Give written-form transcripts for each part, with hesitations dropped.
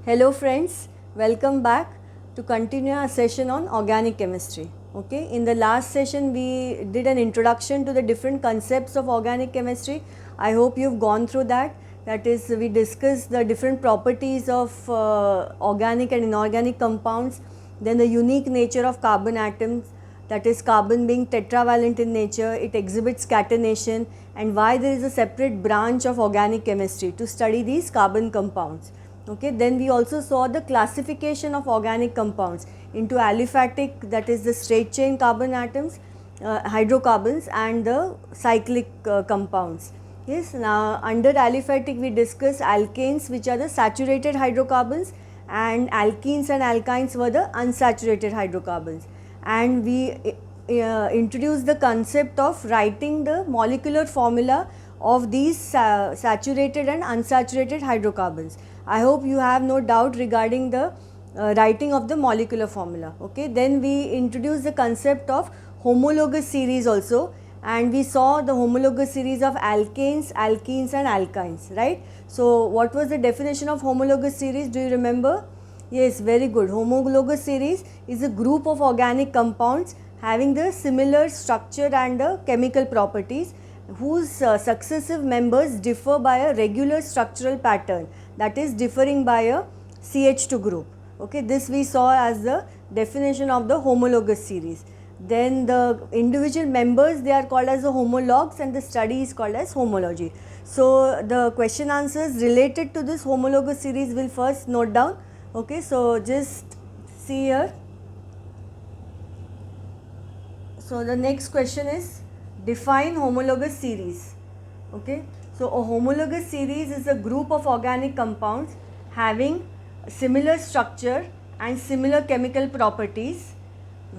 Hello friends, welcome back to continue our session on organic chemistry. Okay, in the last session we did an introduction to the different concepts of organic chemistry. I hope you've gone through that. That is, we discussed the different properties of organic and inorganic compounds, then the unique nature of carbon atoms, that is carbon being tetravalent in nature, it exhibits catenation, and why there is a separate branch of organic chemistry to study these carbon compounds. Okay, then we also saw the classification of organic compounds into aliphatic, that is the straight chain carbon atoms, hydrocarbons, and the cyclic compounds. Yes, now under aliphatic we discussed alkanes, which are the saturated hydrocarbons, and alkenes and alkynes were the unsaturated hydrocarbons. And we introduced the concept of writing the molecular formula of these saturated and unsaturated hydrocarbons. I hope you have no doubt regarding the writing of the molecular formula. Okay, then we introduced the concept of homologous series also, and we saw the homologous series of alkanes, alkenes, and alkynes, right? So what was the definition of homologous series? Do you remember? Yes, very good. Homologous series is a group of organic compounds having the similar structure and the chemical properties whose successive members differ by a regular structural pattern, that is differing by a CH2 group. Okay, this we saw as the definition of the homologous series. Then the individual members, they are called as the homologues, and the study is called as homology. So the question answers related to this homologous series will first note down. Okay, so just see here. So the next question is define homologous series. Okay, so a homologous series is a group of organic compounds having similar structure and similar chemical properties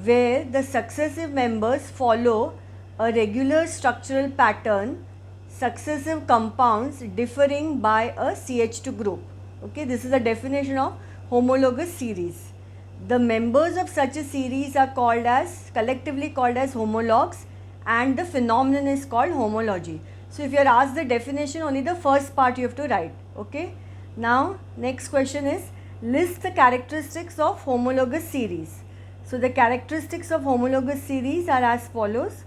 where the successive members follow a regular structural pattern, successive compounds differing by a CH2 group. Okay, this is the definition of homologous series. The members of such a series are collectively called as homologues, and the phenomenon is called homology. So if you are asked the definition, only the first part you have to write. Okay. Now next question is list the characteristics of homologous series. So the characteristics of homologous series are as follows.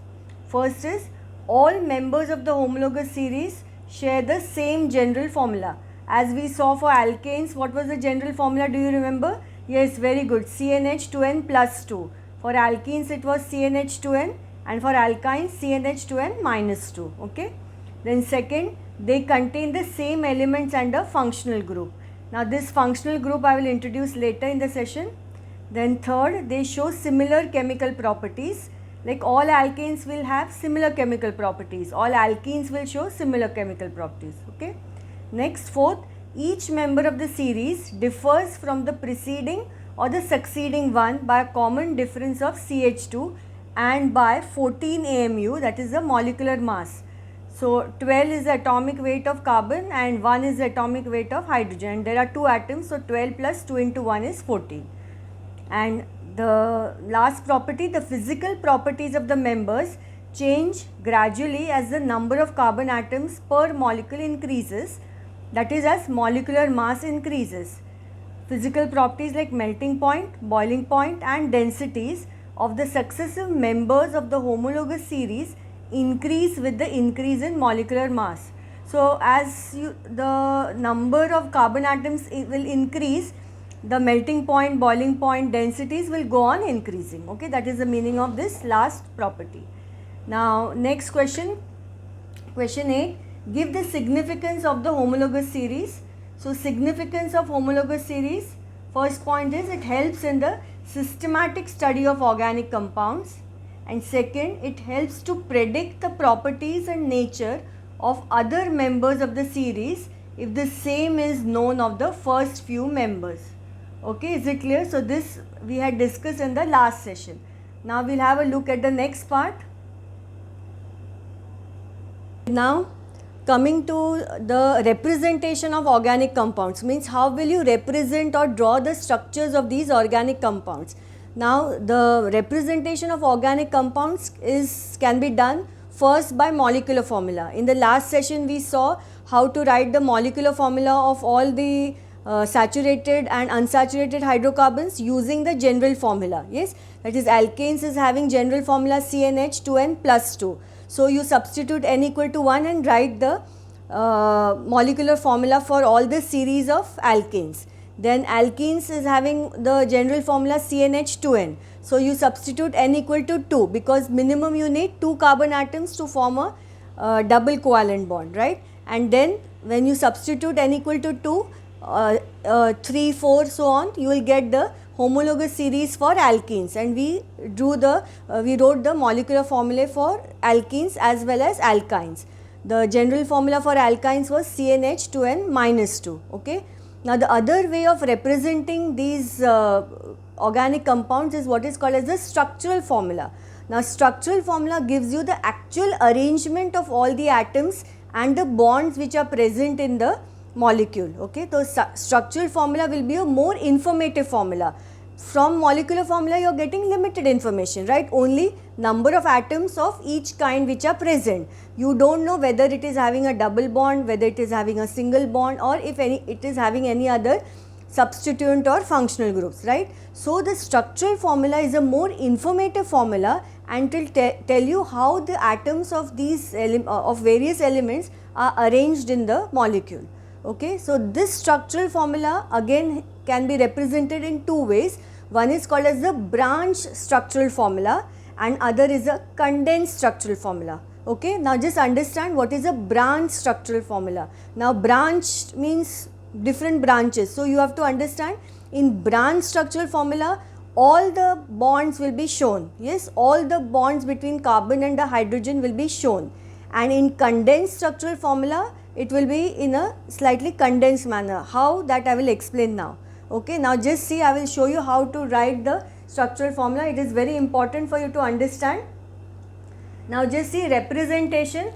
First is all members of the homologous series share the same general formula. As we saw for alkanes, what was the general formula? Do you remember? Yes, very good. CnH2n plus 2. For alkenes it was CnH2n, and for alkynes CnH2n minus 2. Okay. Then second, they contain the same elements and a functional group. Now this functional group I will introduce later in the session. Then third, they show similar chemical properties. Like all alkanes will have similar chemical properties. All alkenes will show similar chemical properties. Okay. Next, fourth, each member of the series differs from the preceding or the succeeding one by a common difference of CH2 and by 14 AMU, that is the molecular mass. So 12 is the atomic weight of carbon and 1 is the atomic weight of hydrogen, and there are 2 atoms, so 12 plus 2 into 1 is 14. And the last property, the physical properties of the members change gradually as the number of carbon atoms per molecule increases, that is as molecular mass increases. Physical properties like melting point, boiling point, and densities of the successive members of the homologous series increase with the increase in molecular mass. So as the number of carbon atoms will increase, the melting point, boiling point, densities will go on increasing. Okay, that is the meaning of this last property. Now next question, question 8, give the significance of the homologous series. So significance of homologous series, first point is it helps in the systematic study of organic compounds, and second, it helps to predict the properties and nature of other members of the series if the same is known of the first few members. Okay, is it clear? So this we had discussed in the last session. Now we'll have a look at the next part. Now coming to the representation of organic compounds, means how will you represent or draw the structures of these organic compounds. Now the representation of organic compounds can be done first by molecular formula. In the last session we saw how to write the molecular formula of all the saturated and unsaturated hydrocarbons using the general formula. Yes, that is alkanes is having general formula CnH2n plus 2. So you substitute n equal to 1 and write the molecular formula for all the series of alkanes. Then alkenes is having the general formula CnH2n. So you substitute n equal to 2 because minimum you need 2 carbon atoms to form a double covalent bond, right? And then when you substitute n equal to 2, 3, 4, so on, you will get the homologous series for alkenes, and we wrote the molecular formula for alkenes as well as alkynes. The general formula for alkynes was CnH2n minus 2. Okay. Now the other way of representing these organic compounds is what is called as the structural formula. Now structural formula gives you the actual arrangement of all the atoms and the bonds which are present in the molecule. Okay, so structural formula will be a more informative formula. From molecular formula you are getting limited information, right? Only number of atoms of each kind which are present. You don't know whether it is having a double bond, whether it is having a single bond, or if it is having any other substituent or functional groups, right? So the structural formula is a more informative formula and will tell you how the atoms of these of various elements are arranged in the molecule. Okay, so this structural formula again can be represented in two ways. One is called as the branch structural formula and other is a condensed structural formula. Okay, now just understand what is a branch structural formula. Now branch means different branches, so you have to understand in branch structural formula all the bonds will be shown. Yes, all the bonds between carbon and the hydrogen will be shown, and in condensed structural formula it will be in a slightly condensed manner. How, that I will explain now. Okay, now just see, I will show you how to write the structural formula. It is very important for you to understand. Now just see, representation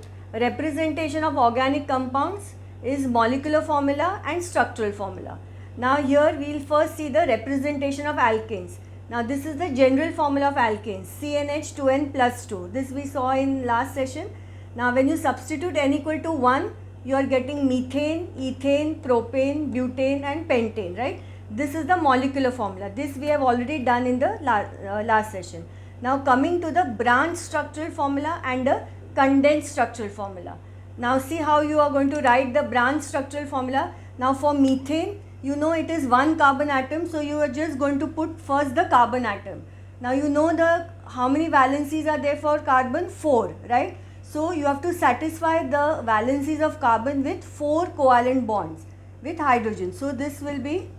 of organic compounds is molecular formula and structural formula. Now here we will first see the representation of alkanes. Now this is the general formula of alkanes, CnH2n plus 2. This we saw in last session. Now when you substitute n equal to 1, you are getting methane, ethane, propane, butane and pentane, right? This is the molecular formula. This we have already done in the last session. Now coming to the branch structural formula and the condensed structural formula. Now see how you are going to write the branch structural formula. Now for methane, you know it is one carbon atom, so you are just going to put first the carbon atom. Now you know how many valencies are there for carbon? 4, right? So you have to satisfy the valencies of carbon with 4 covalent bonds with hydrogen. So this will be,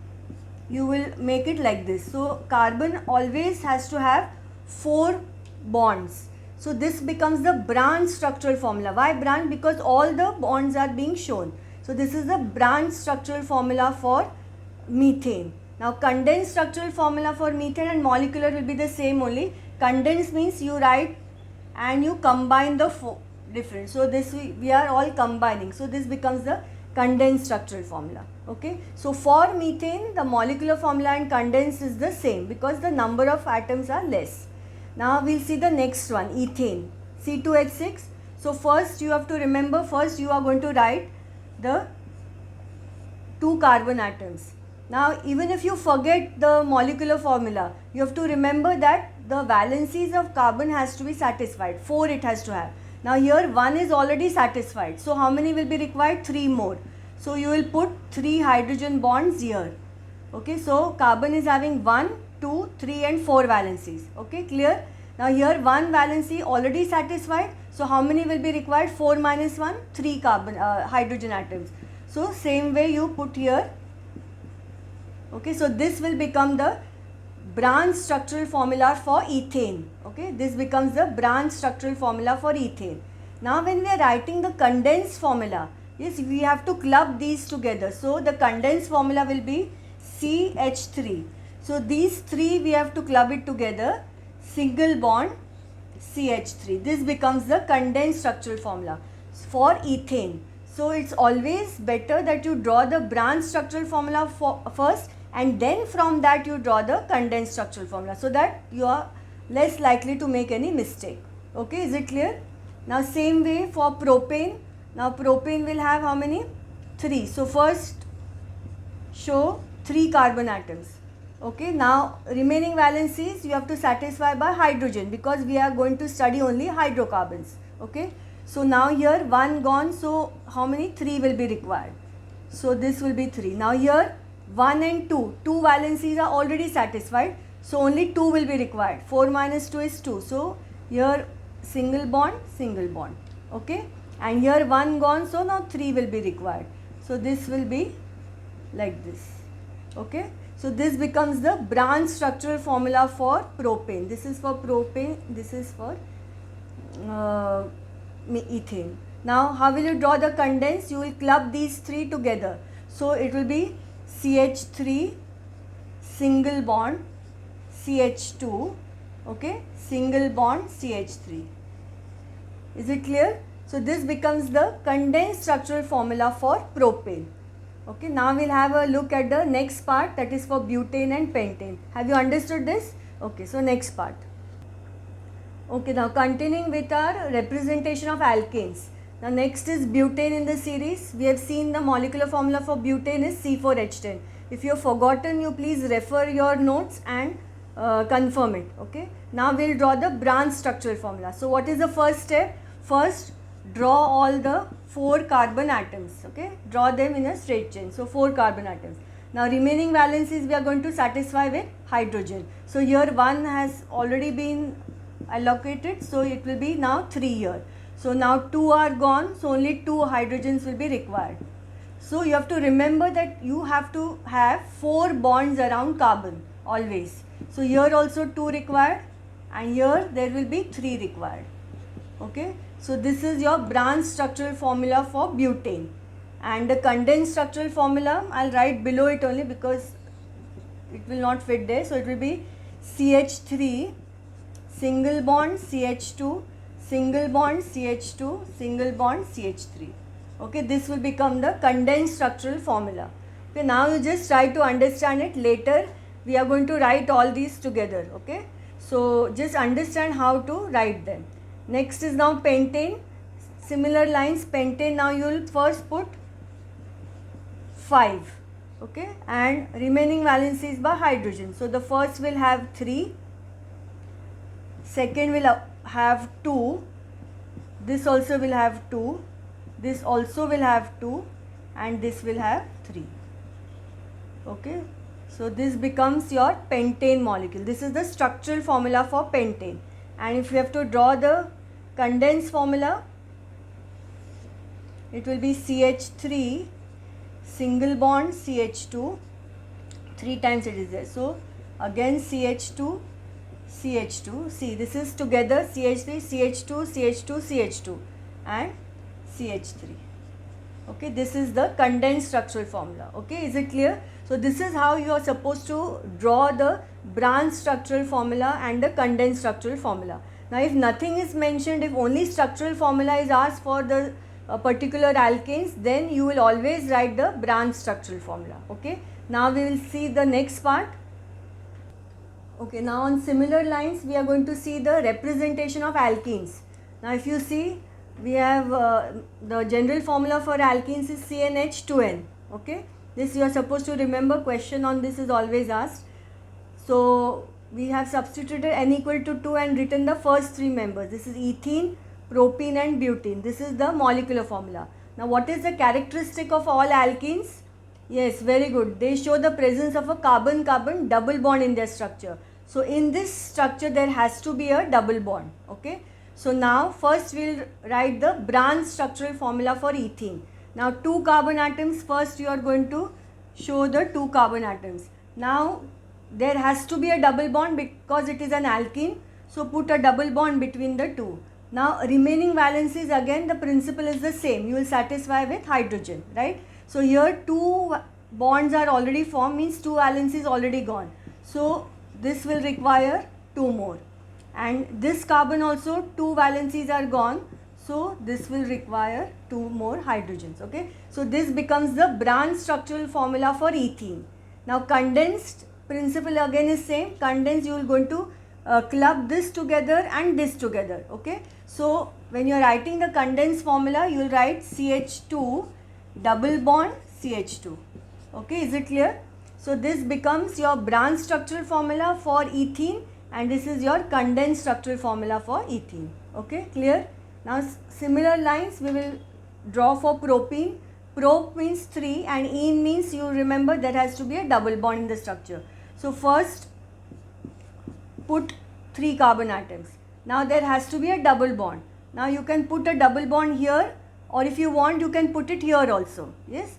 you will make it like this. So carbon always has to have 4 bonds. So this becomes the branch structural formula. Why branch? Because all the bonds are being shown. So this is the branch structural formula for methane. Now condensed structural formula for methane and molecular will be the same only. Condensed means you write and you combine the different. So this we are all combining. So this becomes the condensed structural formula. Okay. So for methane, the molecular formula and condensed is the same because the number of atoms are less. Now we will see the next one, ethane, C2H6. So first you have to remember, first you are going to write the 2 carbon atoms. Now even if you forget the molecular formula, you have to remember that the valencies of carbon has to be satisfied, 4 it has to have. Now here 1 is already satisfied, so how many will be required? 3 more. So you will put 3 hydrogen bonds here. Okay, so carbon is having 1, 2, 3 and 4 valencies. Okay, clear? Now here 1 valency already satisfied, so how many will be required? 4 minus 1, 3 hydrogen atoms. So same way you put here. Okay, so this will become the branch structural formula for ethane. Okay, this becomes the branch structural formula for ethane. Now when we are writing the condensed formula, yes, we have to club these together. So the condensed formula will be CH3. So these 3 we have to club it together, single bond CH3. This becomes the condensed structural formula for ethane. So it's always better that you draw the branch structural formula first, and then from that you draw the condensed structural formula, so that you are less likely to make any mistake. Okay, is it clear? Now same way for propane. Now propane will have how many? 3. So first show 3 carbon atoms. Okay, now remaining valencies you have to satisfy by hydrogen, because we are going to study only hydrocarbons. Okay, so now here 1 gone, so how many? 3 will be required. So this will be 3. Now here 1 and 2 valencies are already satisfied, so only 2 will be required. 4 minus 2 is 2, so here single bond. Okay, and here 1 gone, so now 3 will be required. So this will be like this. Okay, so this becomes the branch structural formula for propane. This is for propane, this is for ethane. Now how will you draw the condense? You will club these 3 together. So it will be CH3 single bond CH2, okay, single bond CH3. Is it clear? So this becomes the condensed structural formula for propane. Okay, now we'll have a look at the next part, that is for butane and pentane. Have you understood this? Okay, so next part. Okay, now continuing with our representation of alkanes. Now next is butane in the series. We have seen the molecular formula for butane is C4H10. If you have forgotten, you please refer your notes and confirm it. Okay, now we'll draw the branch structural formula. So what is the first step? First, draw all the 4 carbon atoms. Okay, draw them in a straight chain. So 4 carbon atoms. Now remaining valencies we are going to satisfy with hydrogen. So here 1 has already been allocated, so it will be now 3 here. So now 2 are gone, so only 2 hydrogens will be required. So you have to remember that you have to have 4 bonds around carbon always. So here also 2 required, and here there will be 3 required. Okay, so this is your branch structural formula for butane, and the condensed structural formula I'll write below it only because it will not fit there. So it will be CH3 single bond CH2 single bond CH2 single bond CH3. Okay, this will become the condensed structural formula. Okay, now you just try to understand it. Later we are going to write all these together. Okay, so just understand how to write them. Next is now pentane. Similar lines, pentane, now you will first put 5. Okay, and remaining valencies by hydrogen. So the first will have 3, second will have 2, this also will have 2, this also will have 2, and this will have 3. Okay, so this becomes your pentane molecule. This is the structural formula for pentane. And if you have to draw the condensed formula, it will be CH3 single bond CH2, 3 times it is there. So again CH2 CH2, see this is together CH3 CH2 CH2 CH2 and CH3. Okay, this is the condensed structural formula. Okay, is it clear? So this is how you are supposed to draw the branch structural formula and the condensed structural formula. Now if nothing is mentioned, if only structural formula is asked for the particular alkanes, then you will always write the branch structural formula. Okay, now we will see the next part. Okay, now on similar lines we are going to see the representation of alkenes. Now if you see, we have the general formula for alkenes is CnH2n. Okay, this you are supposed to remember, question on this is always asked. So we have substituted n equal to 2 and written the first 3 members. This is ethene, propene and butene. This is the molecular formula. Now what is the characteristic of all alkenes? Yes, very good. They show the presence of a carbon-carbon double bond in their structure. So in this structure there has to be a double bond. Okay, so now first we will write the branch structural formula for ethene. Now 2 carbon atoms, first you are going to show the 2 carbon atoms. Now there has to be a double bond because it is an alkene, so put a double bond between the 2. Now remaining valencies, again the principle is the same, you will satisfy with hydrogen, right? So here 2 bonds are already formed, means 2 valencies already gone. So this will require 2 more, and this carbon also 2 valencies are gone, so this will require 2 more hydrogens. Okay, so this becomes the branch structural formula for ethene. Now condensed principle again is same. Condensed, you will going to club this together and this together. Okay, so when you are writing the condensed formula, you will write CH2 double bond CH2. Okay, is it clear? So this becomes your branch structural formula for ethene, and this is your condensed structural formula for ethene. Okay, clear? Now similar lines we will draw for propene. Prop means 3 and ene means, you remember, there has to be a double bond in the structure. So first put 3 carbon atoms. Now there has to be a double bond. Now you can put a double bond here, or if you want you can put it here also. Yes,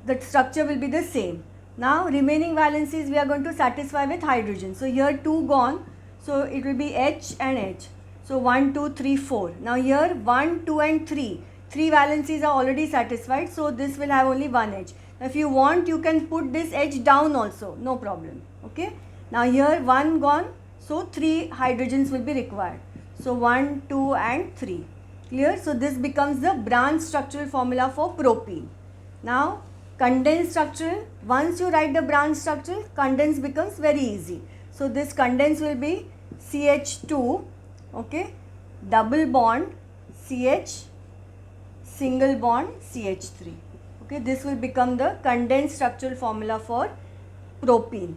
the structure will be the same. Now remaining valencies we are going to satisfy with hydrogen. So here 2 gone, so it will be H and H. So 1, 2, 3, 4. Now here 1, 2 and 3. 3 valencies are already satisfied, so this will have only 1 H. Now if you want you can put this H down also, no problem. Okay. Now here 1 gone, so 3 hydrogens will be required. So 1, 2 and 3. Clear? So this becomes the branch structural formula for propene. Now condensed structural, once you write the branch structure, condensed becomes very easy. So this condensed will be CH2, okay, double bond CH, single bond CH3. Okay, this will become the condensed structural formula for propene.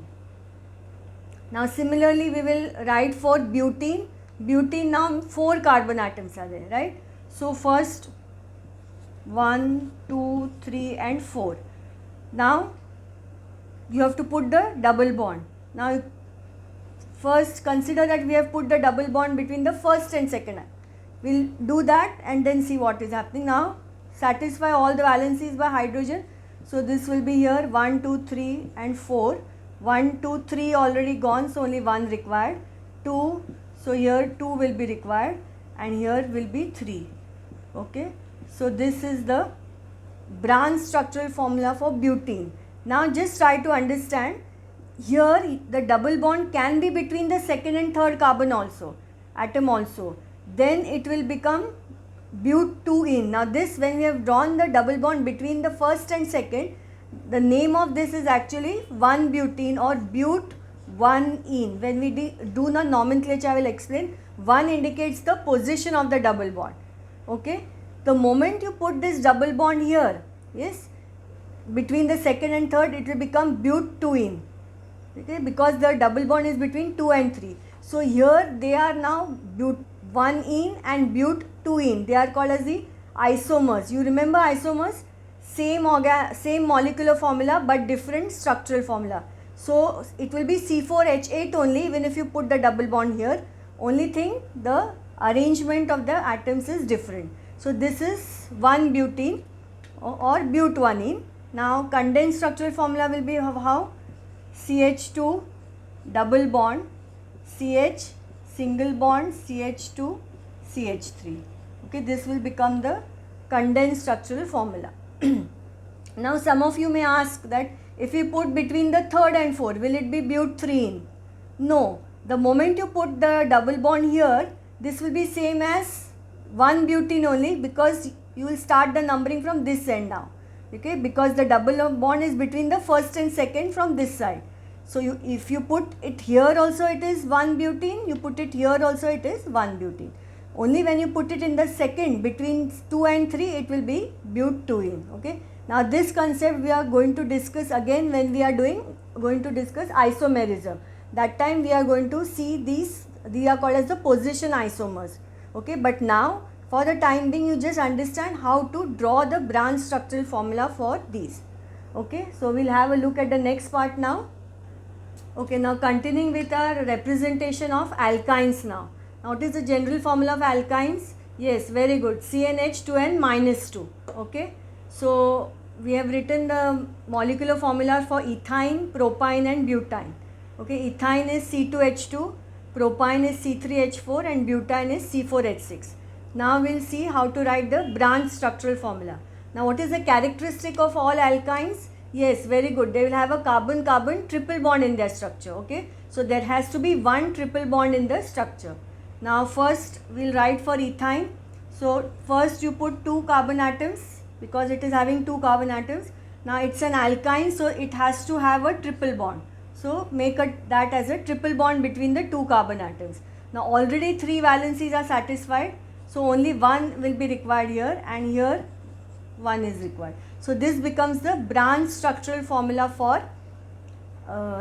Now similarly we will write for butene. Butene, now 4 carbon atoms are there, right? So first 1, 2, 3 and 4. Now you have to put the double bond. Now first consider that we have put the double bond between the first and second. We'll do that and then see what is happening. Now satisfy all the valencies by hydrogen. So this will be here 1, 2, 3 and 4. 1, 2, 3 already gone, so only 1 required. 2, so here 2 will be required and here will be 3. Okay, so this is the branch structural formula for butene. Now just try to understand, here the double bond can be between the second and third carbon also, atom also. Then it will become but2ene. Now this, when we have drawn the double bond between the first and second, the name of this is actually 1-butene or but1ene. When we do the nomenclature, I will explain. 1 indicates the position of the double bond. Okay, the moment you put this double bond here, yes, between the second and third, it will become but2ene. Okay, because the double bond is between 2 and 3. So here they are now but1ene and but2ene. They are called as the isomers. You remember isomers? Same molecular formula but different structural formula. So it will be C4H8 only even if you put the double bond here. Only thing, the arrangement of the atoms is different. So this is 1-butene or but1ene. Now condensed structural formula will be how? CH2 double bond CH, single bond CH2 CH3. Okay, this will become the condensed structural formula. Now some of you may ask that if we put between the third and fourth, will it be but3ene? No, the moment you put the double bond here, this will be same as 1-butene only, because you will start the numbering from this end now. Okay, because the double bond is between the first and second from this side. So if you put it here also it is 1-butene, you put it here also it is 1-butene. Only when you put it in the second between 2 and 3, it will be but2ene. Okay. Now this concept we are going to discuss again when we are going to discuss isomerism. That time we are going to see these are called as the position isomers. Okay, but now for the time being you just understand how to draw the branch structural formula for these. Okay, so we'll have a look at the next part now. Okay, now continuing with our representation of alkynes now. Now what is the general formula of alkynes? Yes, very good. CnH2n minus 2. Okay, so we have written the molecular formula for ethyne, propyne and butane. Okay, ethyne is C2H2, propyne is C3H4 and butane is C4H6. Now we will see how to write the branch structural formula. Now what is the characteristic of all alkynes? Yes, very good. They will have a carbon-carbon triple bond in their structure. Okay, so there has to be one triple bond in the structure. Now first we will write for ethyne. So first you put 2 carbon atoms because it is having 2 carbon atoms. Now it's an alkyne, so it has to have a triple bond. So make that as a triple bond between the 2 carbon atoms. Now already 3 valencies are satisfied, so only 1 will be required here and here 1 is required. So this becomes the branch structural formula for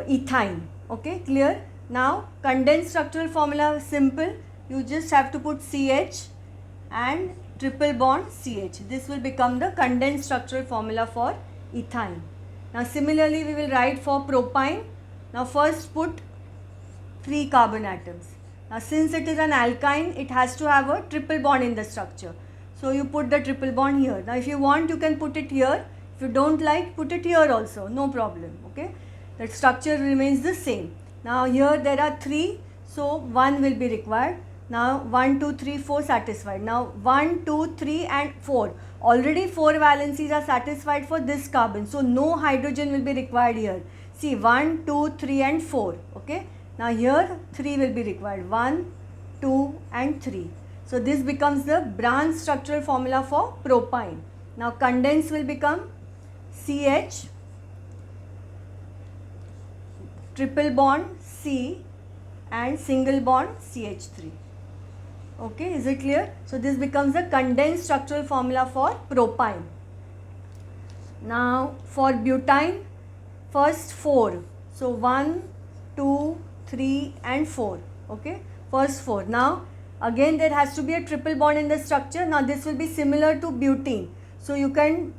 ethyne. Okay, clear? Now condensed structural formula, simple. You just have to put CH and triple bond CH. This will become the condensed structural formula for ethyne. Now similarly we will write for propyne. Now first put 3 carbon atoms. Now since it is an alkyne, it has to have a triple bond in the structure. So you put the triple bond here. Now if you want, you can put it here. If you don't like, put it here also, no problem. Okay, the structure remains the same. Now here there are 3, so 1 will be required. Now 1, 2, 3, 4 satisfied. Now 1, 2, 3 and 4. Already 4 valencies are satisfied for this carbon. So no hydrogen will be required here. See, 1, 2, 3 and 4. Okay. Now here 3 will be required. 1, 2 and 3. So this becomes the branch structural formula for propyne. Now condensed will become CH, triple bond C and single bond CH3. Okay, is it clear? So this becomes the condensed structural formula for propyne. Now for butane, first 4. So 1, 2, 3 and 4. Okay, first 4. Now again there has to be a triple bond in the structure. Now this will be similar to butene. So you can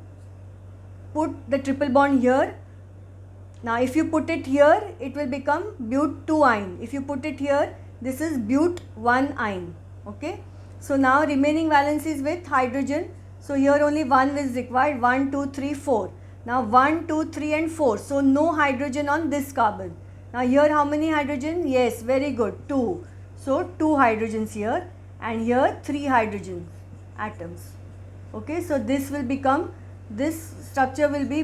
put the triple bond here. Now if you put it here, it will become but2-ine. If you put it here, this is but1-ine. Okay. So now remaining valencies with hydrogen. So here only 1 is required. 1, 2, 3, 4. Now 1, 2, 3 and 4. So no hydrogen on this carbon. Now here how many hydrogen? Yes, very good. 2. So 2 hydrogens here and here 3 hydrogen atoms. Okay. So this will become, this structure will be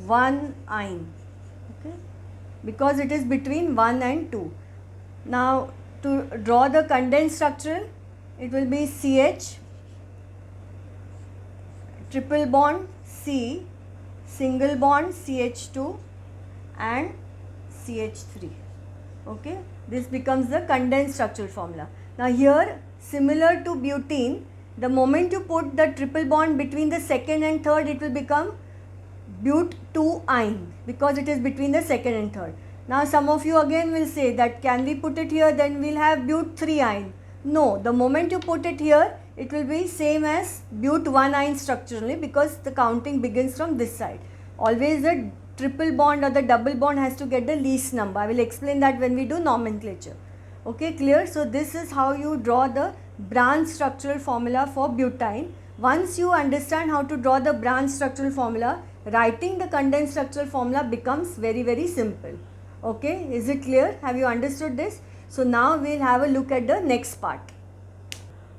but1-ine. Okay. Because it is between 1 and 2. Now to draw the condensed structure, it will be CH, triple bond C, single bond CH2 and CH3. Okay, this becomes the condensed structural formula. Now here, similar to butene, the moment you put the triple bond between the second and third, it will become but2-ine because it is between the second and third. Now some of you again will say that can we put it here, then we'll have but3-ine. No, the moment you put it here, it will be same as but1-ine structurally because the counting begins from this side. Always the triple bond or the double bond has to get the least number. I will explain that when we do nomenclature. Okay, clear? So this is how you draw the branch structural formula for butane. Once you understand how to draw the branch structural formula, writing the condensed structural formula becomes very, very simple. Okay, is it clear? Have you understood this? So now we'll have a look at the next part.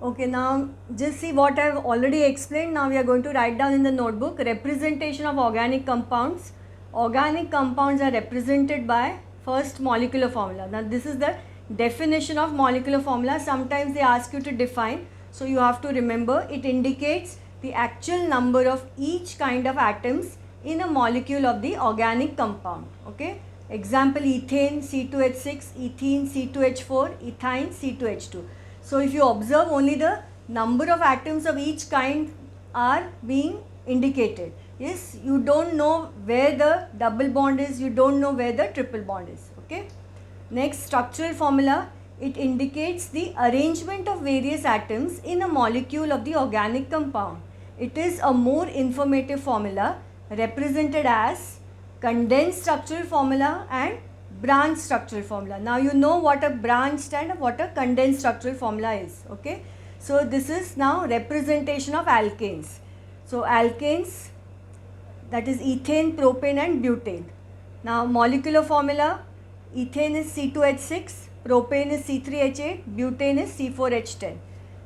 Okay, now just see what I have already explained. Now we are going to write down in the notebook representation of organic compounds. Organic compounds are represented by first molecular formula. Now this is the definition of molecular formula. Sometimes they ask you to define. So you have to remember it indicates the actual number of each kind of atoms in a molecule of the organic compound. Okay. Example, ethane C2H6, ethene C2H4, ethyne C2H2. So if you observe, only the number of atoms of each kind are being indicated. Yes, you don't know where the double bond is, you don't know where the triple bond is. Okay. Next, structural formula, it indicates the arrangement of various atoms in a molecule of the organic compound. It is a more informative formula represented as condensed structural formula and branch structural formula. Now you know what a branched and what a condensed structural formula is. Okay. So this is now representation of alkanes. So alkanes, that is ethane, propane and butane. Now molecular formula, ethane is C2H6, propane is C3H8, butane is C4H10.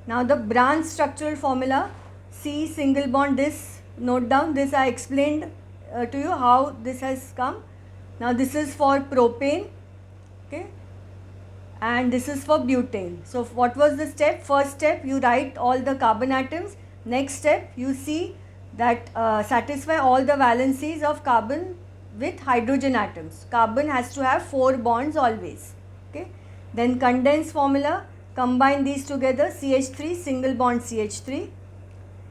Now the branch structural formula, C single bond, this note down, this I explained to you how this has come. Now this is for propane, okay, and this is for butane. So what was the step? First step, you write all the carbon atoms. Next step, you see that satisfy all the valencies of carbon with hydrogen atoms. Carbon has to have 4 bonds always. Okay. Then condensed formula, combine these together, CH3 single bond CH3,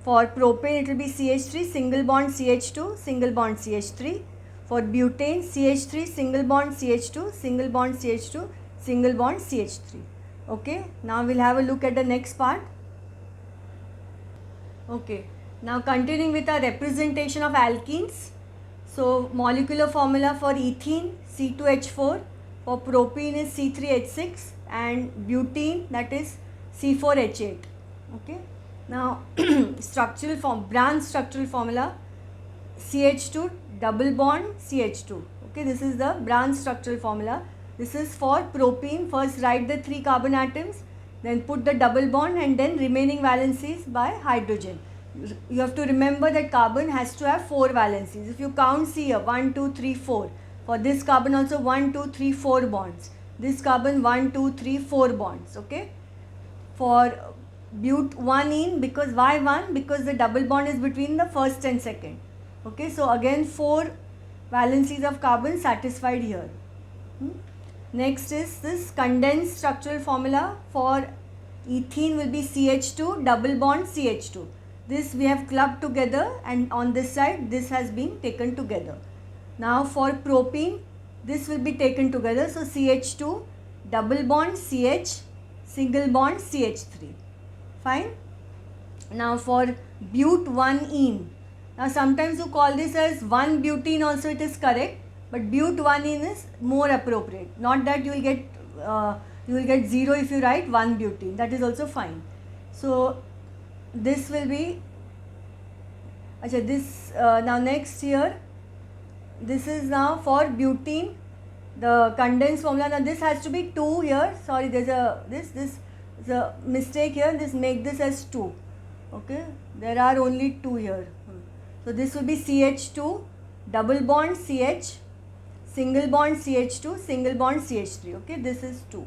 For propane it will be CH3 single bond CH2 single bond CH3. For butane CH3 single bond CH2 single bond CH2 single bond CH3. Okay, now we'll have a look at the next part. Okay, now continuing with our representation of alkenes. So molecular formula for ethene C2H4, for propene is C3H6, and butene, that is C4H8. Okay, now structural form, branch structural formula CH2 double bond CH2. Okay, this is the branch structural formula. This is for propene. First write the 3 carbon atoms, then put the double bond, and then remaining valencies by hydrogen. You have to remember that carbon has to have 4 valencies. If you count, see here, 1, 2, 3, 4. For this carbon also 1, 2, 3, 4 bonds. This carbon 1, 2, 3, 4 bonds. Okay. For but-1-ene, because why 1? Because the double bond is between the first and second. Okay. So again 4 valencies of carbon satisfied here. Next is this condensed structural formula for ethene will be CH2 double bond CH2. This we have clubbed together, and on this side this has been taken together. Now for propene, this will be taken together. So CH2 double bond CH single bond CH3. Fine. Now for but-1-ene. Now sometimes you call this as 1-butene also, it is correct. But but-1-ene is more appropriate. Not that you will get 0 if you write 1-butene. That is also fine. So this will be now next here. This is now for butene, the condensed formula. Now this has to be 2 here. Sorry, there's a mistake here. Make this as 2. Okay, there are only 2 here. So this will be CH2 double bond CH single bond CH2 single bond CH3. Okay, this is 2.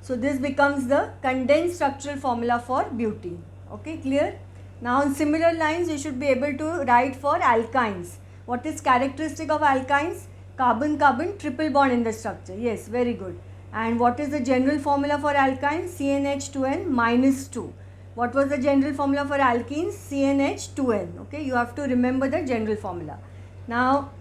So this becomes the condensed structural formula for butene. Okay, clear? Now on similar lines you should be able to write for alkynes. What is characteristic of alkynes? Carbon-carbon triple bond in the structure. Yes, very good. And what is the general formula for alkynes? CnH2n minus 2. What was the general formula for alkenes? CnH2n. Okay, you have to remember the general formula. Now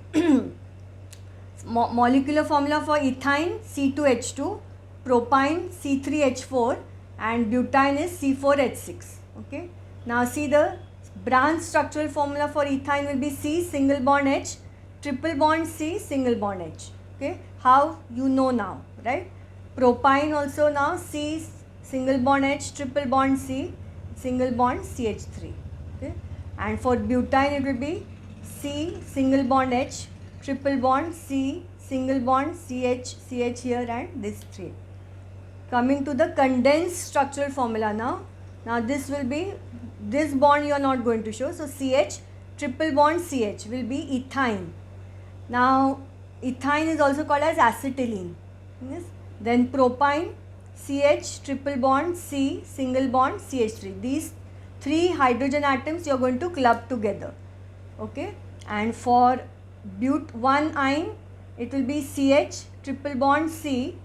molecular formula for ethyne C2H2, propyne C3H4, and butane is C4H6. Okay. Now see the branch structural formula for ethyne will be C single bond H triple bond C single bond H. Okay. How you know now, right? Propyne also now C single bond H triple bond C single bond CH3. Okay. And for butane it will be C single bond H triple bond C single bond CH here and this 3. Coming to the condensed structural formula now. Now this will be, this bond you are not going to show. So CH triple bond CH will be ethyne. Now ethyne is also called as acetylene. Yes. Then propyne CH triple bond C single bond CH3. These 3 hydrogen atoms you are going to club together. Okay. And for but-1-ene it will be CH triple bond C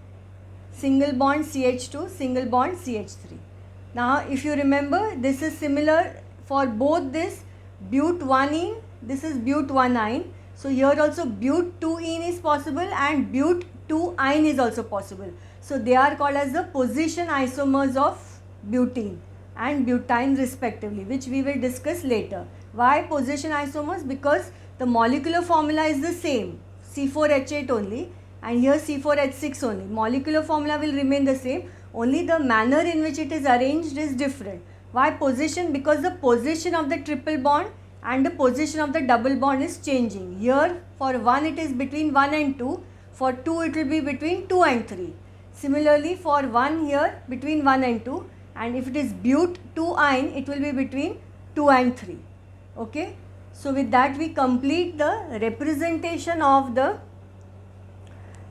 single bond CH2 single bond CH3. Now if you remember, this is similar for both this but-1-ene, this is but-1-ene. So here also but-2-ene is possible and but-2-ine is also possible. So they are called as the position isomers of butene and butane respectively, which we will discuss later. Why position isomers? Because the molecular formula is the same, C4H8 only, and here C4H6 only. Molecular formula will remain the same, only the manner in which it is arranged is different. Why position? Because the position of the triple bond and the position of the double bond is changing. Here for 1 it is between 1 and 2, for 2 it will be between 2 and 3. Similarly for 1 here between 1 and 2, and if it is but-2-ine it will be between 2 and 3. Okay. So with that we complete the representation of the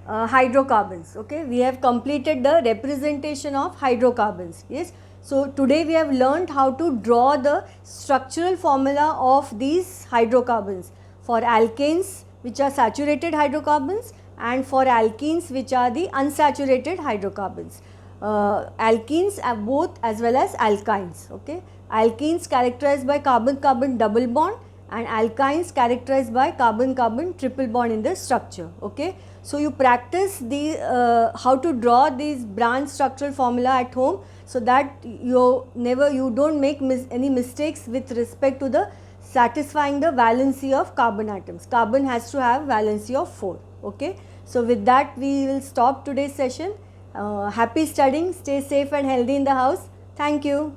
hydrocarbons. Okay, we have completed the representation of hydrocarbons. Yes. So today we have learned how to draw the structural formula of these hydrocarbons for alkanes, which are saturated hydrocarbons, and for alkenes, which are the unsaturated hydrocarbons. alkenes both as well as alkynes. Okay, alkenes characterized by carbon-carbon double bond and alkynes characterized by carbon-carbon triple bond in the structure. Okay, so you practice the how to draw these branch structural formula at home, so that you don't make any mistakes with respect to the satisfying the valency of carbon atoms. Carbon has to have valency of 4. Okay, so with that we will stop today's session. Happy studying, stay safe and healthy in the house. Thank you.